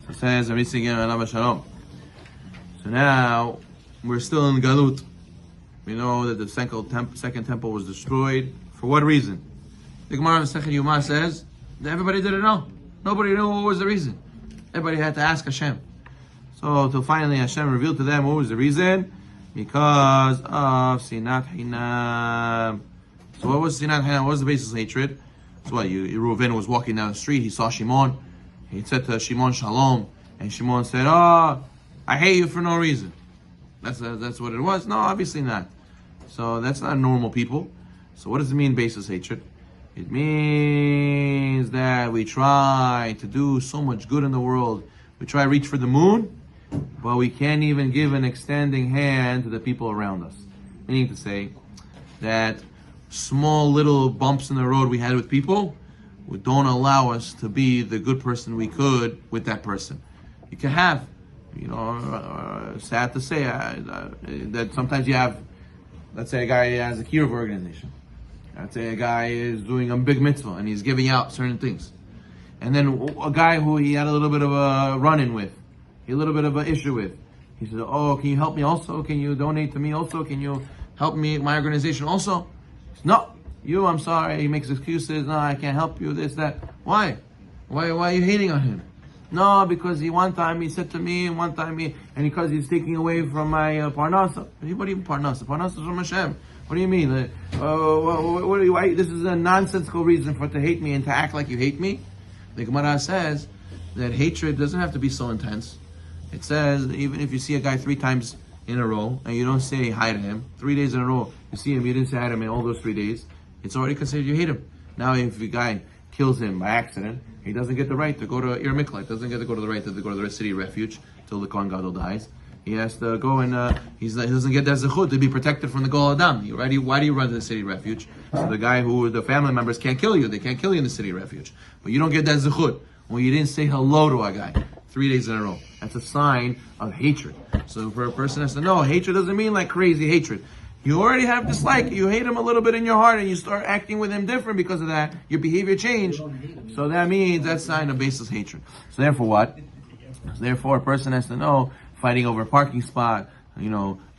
So it says, so now we're still in Galut. We know that the second temple was destroyed. For what reason? The Gemara in Masechet Yuma says that everybody didn't know. Nobody knew what was the reason. Everybody had to ask Hashem. So till finally Hashem revealed to them what was the reason. Because of Sinat Hinam. So what was Sinat Hinam? What was the basis of hatred? So what? Reuven was walking down the street. He saw Shimon. He said to Shimon Shalom. And Shimon said, "Oh, I hate you for no reason." That's what it was? No, obviously not. So that's not normal people. So what does it mean, basis hatred? It means that we try to do so much good in the world. We try to reach for the moon, but we can't even give an extending hand to the people around us. Meaning to say that small little bumps in the road we had with people don't allow us to be the good person we could with that person. You can have, sad to say, that sometimes you have, let's say a guy has a kiruv organization. Let's say a guy is doing a big mitzvah and he's giving out certain things. And then a guy who he had a little bit of a run-in with, a little bit of an issue with. He said, "Oh, can you help me also? Can you donate to me also? Can you help me, my organization also?" He said, "No, I'm sorry." He makes excuses. "No, I can't help you, this, that." Why? Why are you hating on him? "No, because one time he said to me, and because he's taking away from my parnasa." What do you mean parnasa? Parnasa is from Hashem. What do you mean? This is a nonsensical reason for to hate me and to act like you hate me. The Gemara says that hatred doesn't have to be so intense. It says even if you see a guy 3 times in a row and you don't say hi to him, 3 days in a row you see him, you didn't say hi to him in all those 3 days, it's already considered you hate him. Now if the guy kills him by accident, he doesn't get the right to go to Ir Miklat, doesn't get to go to the right to go to the city refuge till the Kohen Gadol dies. He has to go and he doesn't get that zechut to be protected from the Gol Adam. Why do you run to the city refuge? So the family members can't kill you. They can't kill you in the city refuge. But you don't get that zechut. Well, you didn't say hello to a guy 3 days in a row. That's a sign of hatred. So for a person has to know, hatred doesn't mean like crazy hatred. You already have dislike. You hate him a little bit in your heart and you start acting with him different because of that. Your behavior changed. So that means that's a sign of baseless hatred. So therefore what? Therefore a person has to know, fighting over a parking spot,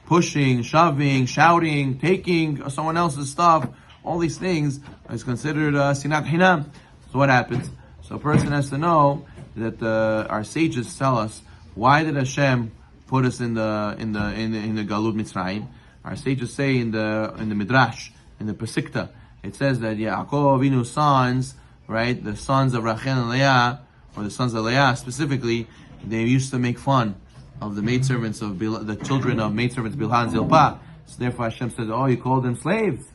pushing, shoving, shouting, taking someone else's stuff, all these things is considered sinat hinam. So what happens? So a person has to know that our sages tell us, why did Hashem put us in the Galut Mitzrayim? Our sages say in the Midrash, in the Pesikta, it says that Yaakov Avinu's sons, right, the sons of Rachel and Leah, or the sons of Leah specifically, they used to make fun of the maidservants of the children of maidservants Bilhah and Zilpah. So therefore Hashem says, "Oh, you call them slaves?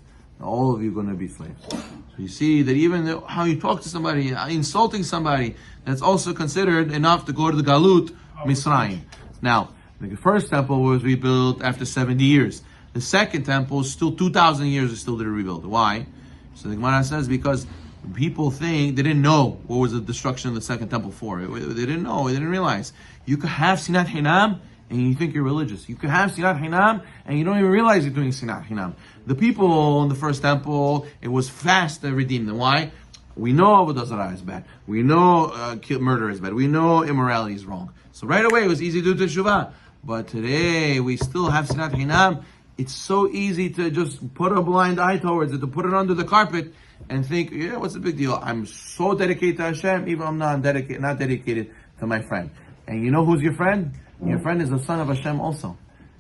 All of you are going to be slaves." So you see that even how you talk to somebody, insulting somebody, that's also considered enough to go to the Galut Mitzrayim. Now, the first temple was rebuilt after 70 years. The second temple is still 2,000 years, it still didn't rebuild. Why? So the Gemara says because people think, they didn't know what was the destruction of the second temple for. They didn't know, they didn't realize. You could have Sinat Hinam and you think you're religious. You could have Sinat Hinam and you don't even realize you're doing Sinat Hinam. The people in the first temple, it was fast to redeem them. Why? We know Avodah Zarah is bad. We know murder is bad. We know immorality is wrong. So right away it was easy to do Teshuva. But today we still have Sinat Hinam. It's so easy to just put a blind eye towards it, to put it under the carpet and think, yeah, what's the big deal? I'm so dedicated to Hashem, even I'm not dedicated to my friend. And you know who's your friend? Your friend is the son of Hashem also.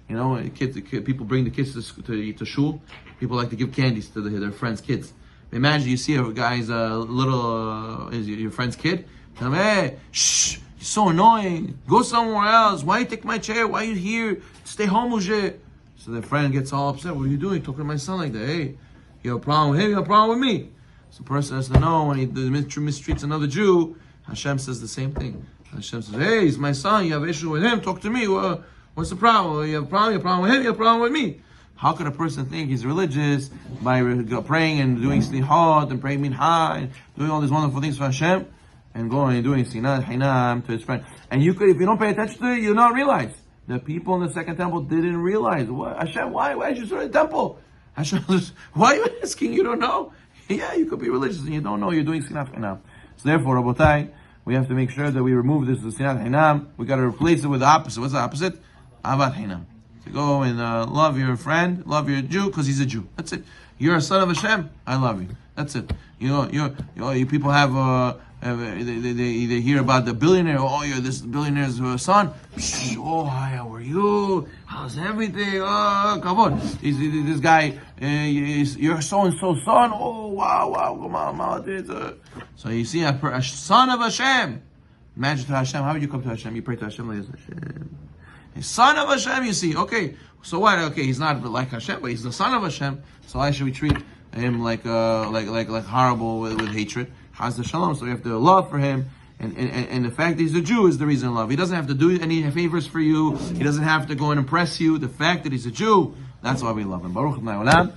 People bring the kids to shul. People like to give candies to their friends' kids. Imagine you see a guy's is your friend's kid. Tell him, "Hey, shh, you're so annoying. Go somewhere else. Why you take my chair? Why you here? Stay home, Moshe." So the friend gets all upset. "What are you doing? Talking to my son like that? Hey, you have a problem with him, you have a problem with me." So the person has to know when he mistreats another Jew, Hashem says the same thing. Hashem says, "Hey, he's my son, you have an issue with him, talk to me. What's the problem? You have a problem with him, you have a problem with me." How could a person think he's religious by praying and doing slihot and praying mincha and doing all these wonderful things for Hashem and going and doing sinat hinam to his friend? And you could, if you don't pay attention to it, you'll not realize. The people in the second temple didn't realize. What, Hashem, why did you destroy the temple? Hashem says, "Why are you asking? You don't know?" Yeah, you could be religious and you don't know you're doing sinat hinam. So therefore, Rabotai, we have to make sure that we remove this Sinat Hinam. We got to replace it with the opposite. What's the opposite? Avat Hinam. To go and love your friend, love your Jew because he's a Jew. That's it. You're a son of Hashem. I love you. That's it. You people have they hear about the billionaire. Oh, you're this billionaire's son. Oh, hi, how are you? How's everything? Oh, come on. This guy, you're so and so son. Oh, wow, come on. So you see, a son of Hashem. Imagine to Hashem. How would you come to Hashem? You pray to Hashem like Hashem. Son of Hashem, you see. Okay, so what? Okay, he's not like Hashem, but he's the son of Hashem. So why should we treat him like horrible with hatred? How's the shalom? So we have to love for him, and the fact that he's a Jew is the reason to love. He doesn't have to do any favors for you. He doesn't have to go and impress you. The fact that he's a Jew, that's why we love him. Baruch Adonai Olam.